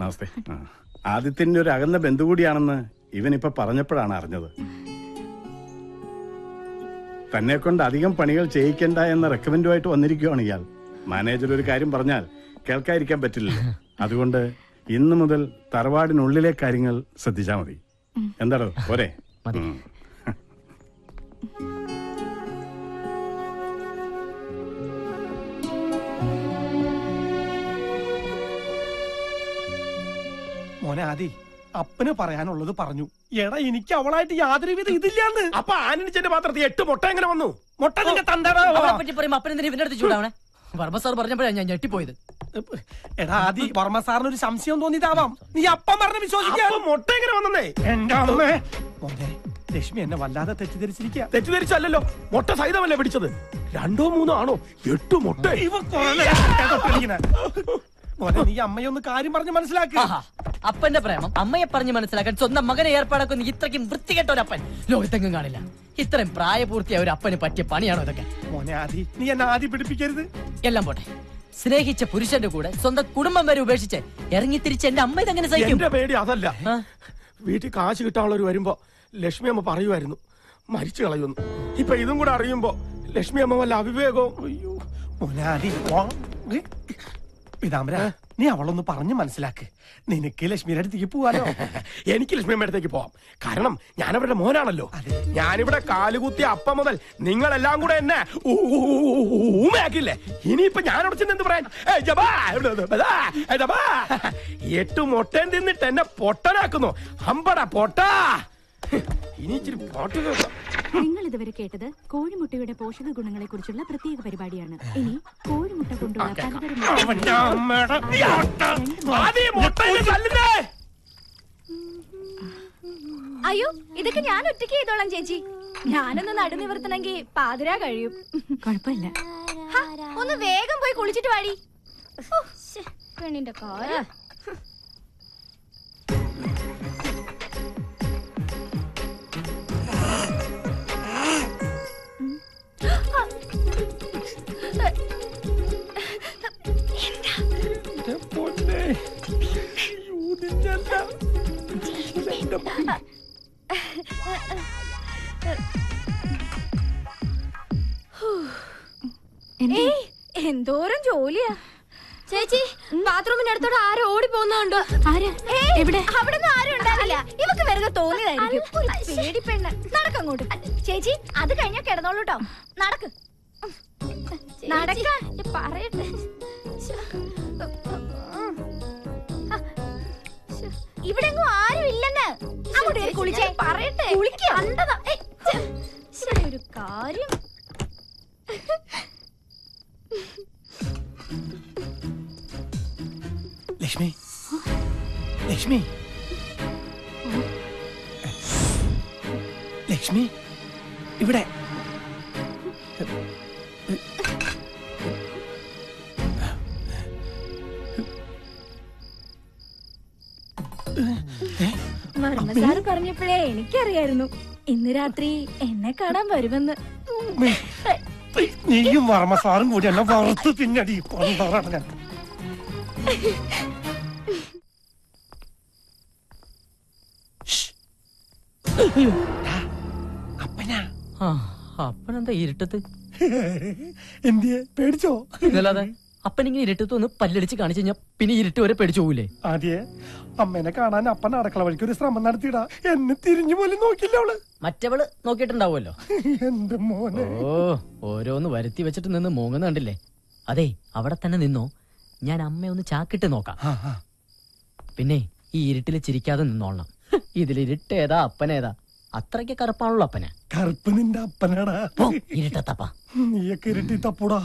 നമസ്തേ. ആദിത്യന്റെ ഒരു അകന്ന ബന്ധു കൂടിയാണെന്ന് ഇവനിപ്പോ പറഞ്ഞപ്പോഴാണ് അറിഞ്ഞത്. തന്നെ കൊണ്ട് അധികം പണികൾ ചെയ്യിക്കണ്ട എന്ന റെക്കമെൻഡുമായിട്ട് വന്നിരിക്കുകയാണ് ഇയാൾ. മാനേജർ ഒരു കാര്യം പറഞ്ഞാൽ കേൾക്കാതിരിക്കാൻ പറ്റില്ല. അതുകൊണ്ട് ഇന്നു മുതൽ തറവാടിനുള്ളിലെ കാര്യങ്ങൾ ശ്രദ്ധിച്ചാൽ മതി. എന്താടോ പോരെ? മോനെ ആദി, അപ്പന് പറയാനുള്ളത് പറഞ്ഞു. എടാ, എനിക്ക് അവളായിട്ട് യാതൊരു വിധ ഇതില്ലാന്ന്. അപ്പൊ ആനനിച്ചന്റെ പാത്രത്തിൽ 8 മുട്ട എങ്ങനെ വന്നു? മുട്ട നിന്റെ തന്തടാ. പറ്റി പറയുമ്പോ അപ്പനെന്തിനാ ഇവന്റെ അടുത്ത് ചൂടാവണേ? വർമ്മ സാർ പറഞ്ഞപ്പോഴാണ് ഞാൻ ഞെട്ടിപ്പോയത്. എടാ ആദി, വർമ്മ സാറിന് ഒരു സംശയം തോന്നിയതാവാം. നീ അപ്പം പറഞ്ഞ് വിശ്വസിക്കാൻ. മുട്ട എങ്ങനെ വന്നേ? എന്റെ അമ്മേ. മോനെ, ലക്ഷ്മി എന്നെ വല്ലാതെ തെറ്റിദ്ധരിച്ചിരിക്കുക. തെറ്റിദ്ധരിച്ചല്ലോ, മുട്ട സഹിതമല്ലേ പിടിച്ചത്. 2 3 ആണോ? 8 മുട്ട. മോനെ, നീ അമ്മയൊന്ന് കാര്യം പറഞ്ഞ് മനസ്സിലാക്കുക. അപ്പന്റെ പ്രേമം അമ്മയെ പറഞ്ഞ് മനസ്സിലാക്കാൻ സ്വന്തം മകനെ ഏർപ്പാടാക്കുന്ന ഇത്രയ്ക്കും വൃത്തികെട്ട ഒരു അപ്പൻ ലോകത്തെങ്ങും കാണില്ല. ഇത്രയും പ്രായപൂർത്തിയായ ഒരു അപ്പന് പറ്റിയ പണിയാണോ ഇതൊക്കെ? മോനെ ആദി, നീ എന്നെ ആദി പിടിപ്പിക്കരുത്. എല്ലാം പോട്ടെ, സ്നേഹിച്ച പുരുഷന്റെ കൂടെ സ്വന്തം കുടുംബം വരെ ഉപേക്ഷിച്ച് ഇറങ്ങി തിരിച്ച് എന്റെ അമ്മ ഇതെങ്ങനെ സഹിക്കും? എന്റെ പേടി അതല്ല. വീട്ടിൽ കാശ് കിട്ടാനുള്ളവർ വരുമ്പോ ലക്ഷ്മി അമ്മ പറയുമായിരുന്നു മരിച്ചു കളയുന്നു. ഇപ്പൊ ഇതും കൂടെ അറിയുമ്പോ ലക്ഷ്മി അമ്മ വല്ല അവിവേകവും. അയ്യോ മോനെ ആദി, പീതാംബര, നീ അവളൊന്ന് പറഞ്ഞ് മനസ്സിലാക്ക്. നിനക്ക് ലക്ഷ്മിയുടെ അടുത്തേക്ക് പോവാലോ. എനിക്ക് ലക്ഷ്മിയമ്മ അടുത്തേക്ക് പോവാം. കാരണം ഞാൻ അവരുടെ മോനാണല്ലോ. ഞാനിവിടെ കാലുകുത്തിയ അപ്പം മുതൽ നിങ്ങളെല്ലാം കൂടെ എന്നെ ഊമയാക്കില്ലേ. ഇനിയിപ്പൊ ഞാൻ അവിടെ ചെന്ന് എന്ത് പറയാൻ? 8 മുട്ടയും തിന്നിട്ട് എന്നെ പൊട്ടനാക്കുന്നു. അമ്പട പൊട്ടാ. ഇനി ഇച്ചിരി പാട്ട് കേൾക്കാം. നിങ്ങൾ ഇതുവരെ കേട്ടത് കോഴിമുട്ടയുടെ പോഷക ഗുണങ്ങളെ കുറിച്ചുള്ള പ്രത്യേക പരിപാടിയാണ്. ഇനി കോഴിമുട്ട കൊണ്ടുള്ള അയ്യോ, ഇതൊക്കെ ഞാൻ ഒറ്റയ്ക്ക് ചെയ്തോളാം ചേച്ചി. ഞാനൊന്ന് നടുനിവർത്തണമെങ്കിൽ പാതിരാ കഴിയും. കുഴപ്പമില്ല. ഒന്ന് വേഗം പോയി കുളിച്ചിട്ട് വാടി. പെണ്ണിന്റെ കാര്യം. എന്തോരം ജോലിയാ ചേച്ചി. ബാത്റൂമിന്റെ അടുത്തോടെ ആരും ഓടി പോകുന്നുണ്ടോ? അവിടെ നിന്ന് ആരും ഉണ്ടാവില്ല. ഇവക്ക് വെറുതെ തോന്നിയതായിരിക്കും. പേടിപ്പെണ്ണ്. നടക്കങ്ങോട്ട് ചേച്ചി. അത് കഴിഞ്ഞാ കിടന്നോളൂട്ടോ. നടക്ക് നടക്കാൻ പറയട്ടെ. ഇവിടെ എങ്ങും ആരും ഇല്ലെന്ന്. അങ്ങോട്ട് കുളിച്ചേ പറയട്ടെ. കുളിക്കണ്ടതാ ഒരു കാര്യം. ലക്ഷ്മി, ലക്ഷ്മി, ലക്ഷ്മി, ഇവിടെ. വർമ്മ സാറ് പറഞ്ഞപ്പോഴേ എനിക്കറിയായിരുന്നു ഇന്ന് രാത്രി എന്നെ കാണാൻ വരുമെന്ന്. നീയും വർമ്മ സാറും കൂടി എന്നെ വറുത്ത് പിന്നടി കൊണ്ടാറാണ് ഞാൻ. അപ്പനാ? അപ്പനെന്താ ഇരുട്ടത്ത്? എന്തിയെ പേടിച്ചോ? ഇതല്ലാതെ അപ്പനിങ്ങനെ ഇരുട്ടത്ത് ഒന്ന് പല്ലടിച്ച് കാണിച്ചു കഴിഞ്ഞാ പിന്നെ ഇരുട്ട് വരെ പേടിച്ചു പോകൂലേ? ആദ്യേ അമ്മേനെ കാണാൻ അപ്പൻ അടുക്കള വഴിക്ക് ഒരു ശ്രമം നടത്തിയിടാ. എന്നെ തിരിഞ്ഞു പോലും നോക്കില്ല അവള്. മറ്റവള് നോക്കിയിട്ടുണ്ടാവുമല്ലോ. എന്റെ മോനെ. ഓരോന്ന് വരുത്തി വെച്ചിട്ട് നിന്ന് മൂങ്ങുന്ന കണ്ടില്ലേ? അതെ, അവിടെ തന്നെ നിന്നോ. ഞാൻ അമ്മയെ ഒന്ന് ചാക്കിട്ട് നോക്കാം. പിന്നെ ഈ ഇരുട്ടില് ചിരിക്കാതെ നിന്നോളണം. ഇതിലിരുട്ടേതാ അപ്പനേതാ? അത്രയ്ക്ക് കറുപ്പാണല്ലോ അപ്പന്. കറുപ്പ് നിന്റെ അപ്പനാടാ. ഇരുട്ടത്തപ്പ നീയൊക്കെ ഇരുട്ടി തപ്പൂടാ.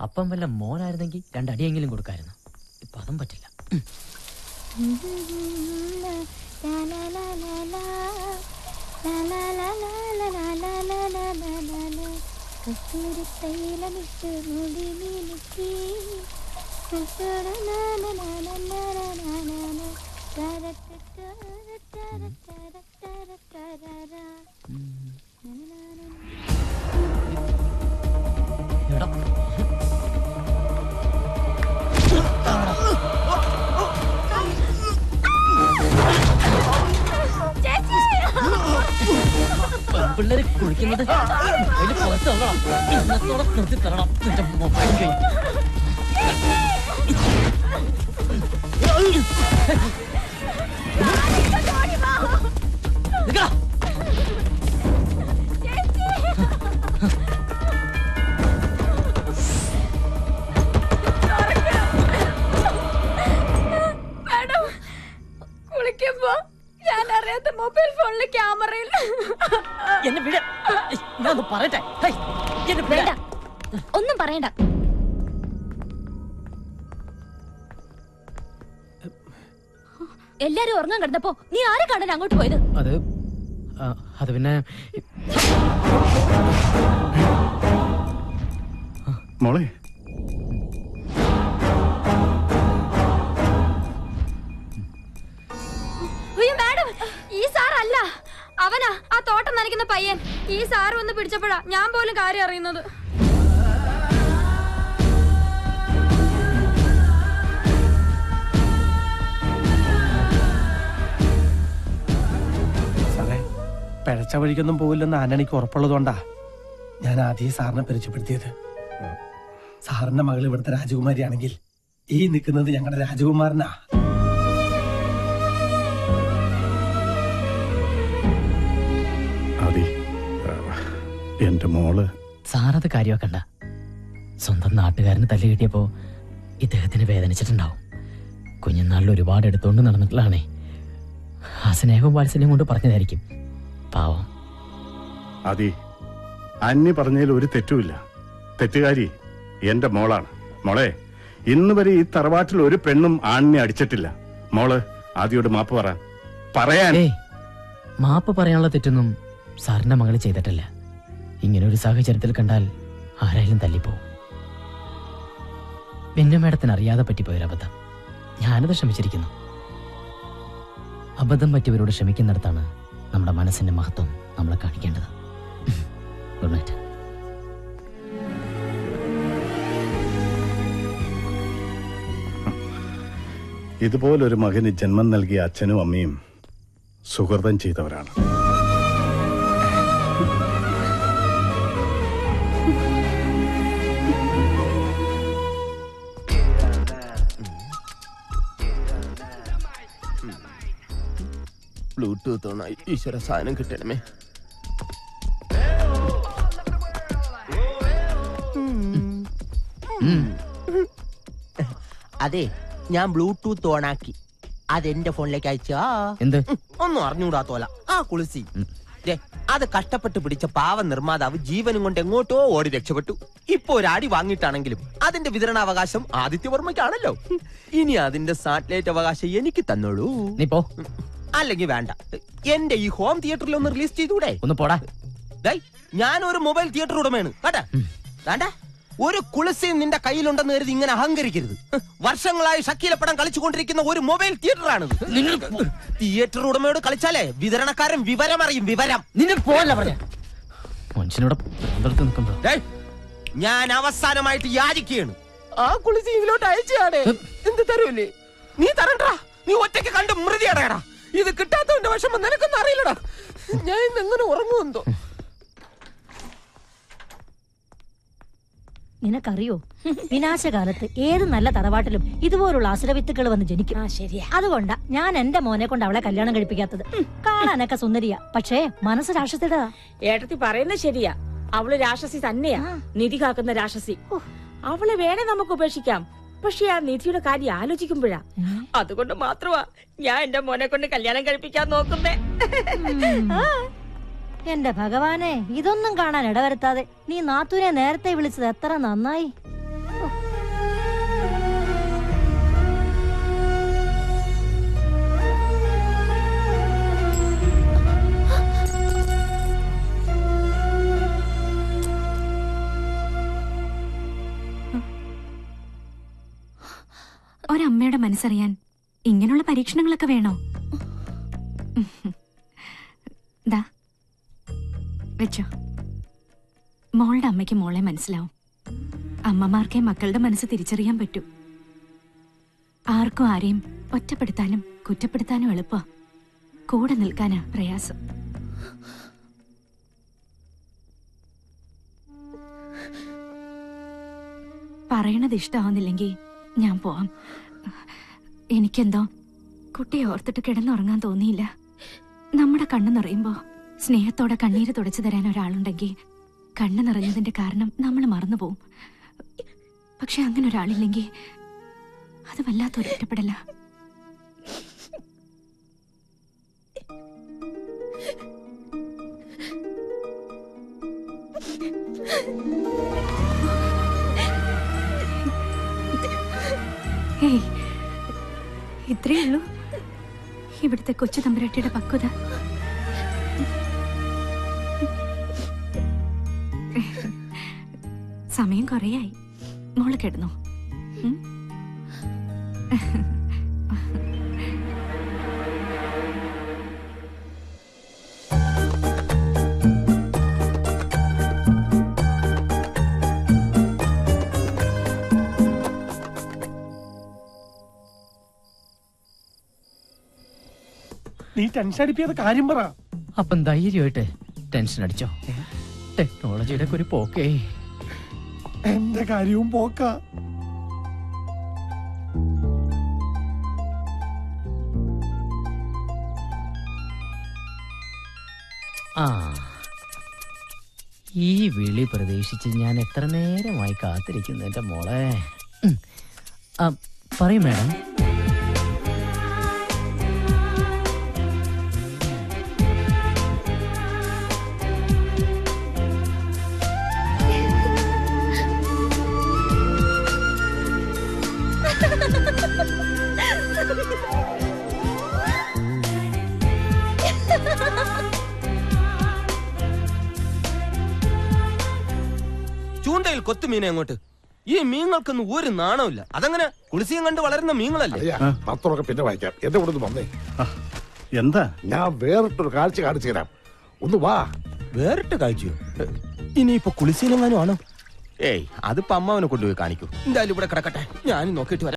അപ്പം വല്ല മോനായിരുന്നെങ്കിൽ 2 അടിയെങ്കിലും കൊടുക്കായിരുന്നു. ഇപ്പൊ അതും പറ്റില്ല. പിള്ളേര് കുളിക്കുന്നത് അതില് പുറത്ത് തള്ളണം. ഇന്നത്തോടെ നിർത്തി തരണം നിന്റെ മൊബൈൽ ഗെയിം. നിക്കടാ. കുളിക്കുമ്പോ ഞാൻ അറിയാത്ത മൊബൈൽ ഫോണിലെ ക്യാമറയിൽ എന്നെ വിട. ഞാൻ ഒന്ന് പറയട്ടെ. ഹേയ്, എന്നെ വിട. ഒന്നും പറയണ്ട. എല്ലാരും ഉറങ്ങാൻ കിടന്നപ്പോ നീ ആരെ കാണാൻ അങ്ങോട്ട് പോയത്? അത് പിന്നെ മോളെ, മാഡം, ഈ സാർ അല്ല, അവനാ ആ തോട്ടം നനയ്ക്കുന്ന പയ്യൻ. ഈ സാർ വന്ന് പിടിച്ചപ്പോഴാ ഞാൻ പോലും കാര്യം അറിയുന്നത്. സാറേ, പിഴച്ച വഴിക്കൊന്നും പോവില്ലെന്ന് ആന്റണിക്ക് ഉറപ്പുള്ളതുകൊണ്ടാ ഞാൻ ആദ്യം സാറിനെ പരിചയപ്പെടുത്തിയത്. സാറിന്റെ മകൾ ഇവിടുത്തെ രാജകുമാരിയാണെങ്കിൽ ഈ നിൽക്കുന്നത് ഞങ്ങളുടെ രാജകുമാരനാ. ആദി, എന്റെ മോള്. സാറത് കാര്യമാക്കണ്ട. സ്വന്തം നാട്ടുകാരന് തല്ല് കിട്ടിയപ്പോ ഇദ്ദേഹത്തിന് വേദനിച്ചിട്ടുണ്ടാവും. കുഞ്ഞുനാളിൽ ഒരുപാട് എടുത്തോണ്ട് നടന്നിട്ടുള്ളതാണേ. ആ സ്നേഹവും വാത്സല്യം കൊണ്ട് പറഞ്ഞതായിരിക്കും. പാവം. ആദി, അന്യ പറഞ്ഞതിൽ ഒരു തെറ്റുമില്ല. തെറ്റുകാരി എന്റെ മോളാണ്. മോളെ, ഇന്ന് വരെ ഈ തറവാട്ടിൽ ഒരു പെണ്ണും ആണിനെ അടിച്ചിട്ടില്ല. മോള് ആദിയോട് മാപ്പ് പറയാൻ. മാപ്പ് പറയാനുള്ള തെറ്റൊന്നും സാറിന്റെ മകള് ചെയ്തിട്ടില്ല. ഇങ്ങനെ ഒരു സാഹചര്യത്തിൽ കണ്ടാൽ ആരായാലും തല്ലിപ്പോവും. പിന്നെ മേഡത്തിന് അറിയാതെ പറ്റിപ്പോയൊരബദ്ധം. ഞാനത് ക്ഷമിച്ചിരിക്കുന്നു. അബദ്ധം പറ്റിയവരോട് ക്ഷമിക്കുന്നിടത്താണ് നമ്മുടെ മനസ്സിന്റെ മഹത്വം നമ്മളെ കാണിക്കേണ്ടത്. Good night. ഇതുപോലൊരു മകന് ജന്മം നൽകിയ അച്ഛനും അമ്മയും സുഹൃതം ചെയ്തവരാണ്. ബ്ലൂടൂത്ത് ഓണായി. ഈശ്വര, സാധനം കിട്ടണമേ. അതെ, ഞാൻ ബ്ലൂടൂത്ത് ഓണാക്കി. അതെന്റെ ഫോണിലേക്ക് അയച്ചാ എന്ത് ഒന്നും അറിഞ്ഞുകൂടാത്തോല. ആ കുളിസി അത് കഷ്ടപ്പെട്ട് പിടിച്ച പാവ നിർമ്മാതാവ് ജീവനും കൊണ്ട് എങ്ങോട്ടോ ഓടി രക്ഷപ്പെട്ടു. ഇപ്പൊ ഒരു അടി വാങ്ങിയിട്ടാണെങ്കിലും അതിന്റെ വിതരണാവകാശം ആദിത്യവർമ്മയ്ക്കാണല്ലോ. ഇനി അതിന്റെ സാറ്റലൈറ്റ് അവകാശം എനിക്ക് തന്നോളൂ. നീ പോ. അല്ലെങ്കിൽ വേണ്ട, എന്റെ ഈ ഹോം തിയേറ്ററിൽ ഒന്ന് റിലീസ് ചെയ്തൂടെ? ഒന്ന് പോടാ. ഞാനൊരു മൊബൈൽ തിയേറ്റർ ഉടമയാണ് കേട്ടാ. വേണ്ട, ഒരു കുളിസി നിന്റെ കയ്യിലുണ്ടെന്ന് കരുതി ഇങ്ങനെ അഹങ്കരിക്കരുത്. വർഷങ്ങളായി ഷക്കീല പടം കളിച്ചുകൊണ്ടിരിക്കുന്ന ഒരു മൊബൈൽ തിയേറ്ററാണിത്. തിയേറ്റർ ഉടമയോട് കളിച്ചാലേ വിതരണക്കാരൻ വിവരമറിയും. വിവരം നിന്നെ പോവല്ല പറഞ്ഞ മനുഷ്യനോട് നിൽക്കുമ്പോ ഞാൻ അവസാനമായിട്ട് യാചിക്കുകയാണ്. ആ കുളിസി ഇതിലോട്ട് അയച്ചാടേ. എന്ത് തരൂല്ലേ? നീ തരണ്ടാ. നീ ഒറ്റയ്ക്ക് കണ്ട് മൃതിയടയടാ. ഇത് കിട്ടാത്തവന്റെ വിഷമം നിനക്കൊന്നും അറിയില്ലടാ. ഞാൻ ഇന്നെങ്ങനെ ഉറങ്ങുമെന്തോ. നിനക്കറിയോ, വിനാശകാലത്ത് ഏത് നല്ല തറവാട്ടിലും ഇതുപോലുള്ള അസുരവിത്തുക്കൾ വന്ന് ജനിക്കും. ശരിയാ. അതുകൊണ്ടാ ഞാൻ എന്റെ മോനെ കൊണ്ട് അവളെ കല്യാണം കഴിപ്പിക്കാത്തത്. കാണാനൊക്കെ സുന്ദരിയാ, പക്ഷേ മനസ്സ് രാക്ഷസിയുടെ. ഏട്ടത്തി പറയുന്നത് ശരിയാ. അവള് രാക്ഷസി തന്നെയാ, നിധി കാക്കുന്ന രാക്ഷസി. അവളെ വേണേ നമുക്ക് ഉപേക്ഷിക്കാം, പക്ഷെ ആ നിധിയുടെ കാര്യം ആലോചിക്കുമ്പോഴാ. അതുകൊണ്ട് മാത്രമാ ഞാൻ എന്റെ മോനെ കൊണ്ട് കല്യാണം കഴിപ്പിക്കാൻ നോക്കുന്നേ. എന്റെ ഭഗവാനെ, ഇതൊന്നും കാണാൻ ഇടവരുത്താതെ നീ നാത്തൂനെ നേരത്തെ വിളിച്ചത് എത്ര നന്നായി. ഒരമ്മയുടെ മനസ്സറിയാൻ ഇങ്ങനെയുള്ള പരീക്ഷണങ്ങളൊക്കെ വേണോ? ദാ വെച്ചോ. മോളുടെ അമ്മയ്ക്ക് മോളെ മനസ്സിലാവും. അമ്മമാർക്കേ മക്കളുടെ മനസ്സ് തിരിച്ചറിയാൻ പറ്റൂ. ആർക്കും ആരെയും ഒറ്റപ്പെടുത്താനും കുറ്റപ്പെടുത്താനും എളുപ്പ, കൂടെ നിൽക്കാനാ പ്രയാസം. പറയണത് ഇഷ്ടമാവുന്നില്ലെങ്കിൽ ഞാൻ പോവാം. എനിക്കെന്തോ കുട്ടിയെ ഓർത്തിട്ട് കിടന്നുറങ്ങാൻ തോന്നിയില്ല. നമ്മുടെ കണ്ണു നിറയുമ്പോ സ്നേഹത്തോടെ കണ്ണീര് തുടച്ചു തരാൻ ഒരാളുണ്ടെങ്കിൽ കണ്ണു നിറഞ്ഞതിന്റെ കാരണം നമ്മൾ മറന്നുപോകും. പക്ഷെ അങ്ങനെ ഒരാളില്ലെങ്കിൽ അത് വല്ലാത്തൊരു ഒറ്റപ്പെടല. ഇത്രയേ ഉള്ളൂ ഇവിടുത്തെ കൊച്ചു തമ്പുരാട്ടിയുടെ പക്വത. സമയം കുറേയായി, മോള് കിടന്നു. നീ ടെൻഷൻ അടിപ്പിയത് കാര്യം പറ. അപ്പം ധൈര്യമായിട്ട് ടെൻഷൻ അടിച്ചോ. ടെക്നോളജിയുടെ ഒരു പോക്കേ. എന്റെ കാര്യവും പോക്ക. ആ, ഈ വിളി പ്രതീക്ഷിച്ച് ഞാൻ എത്ര നേരമായി കാത്തിരിക്കുന്നു എന്റെ മോളെ. പറയും മാഡം. ചൂണ്ടയിൽ കൊത്തുമീനെ അങ്ങോട്ട്. ഈ മീങ്ങൾക്കൊന്നും ഒരു നാണമില്ല. അതങ്ങനെ കുളിസിയും കണ്ട് വളരുന്ന മീങ്ങളല്ലേ? പത്രമൊക്കെ പിന്നെ വായിക്കാം. എന്റെ കൂടെ ഒന്ന് വന്നേ. എന്താ? ഞാൻ വേറിട്ടൊരു കാഴ്ച കാണിച്ചു തരാം. ഒന്ന് വാ. വേറിട്ട് കാഴ്ചയോ? ഇനിയിപ്പോ കുളിസിയിലെങ്ങാനും ആണോ? ഏയ്, അതിപ്പോ അമ്മാവനെ കൊണ്ടുപോയി കാണിക്കൂ. എന്തായാലും ഇവിടെ കിടക്കട്ടെ, ഞാൻ നോക്കിയിട്ട് വരാം.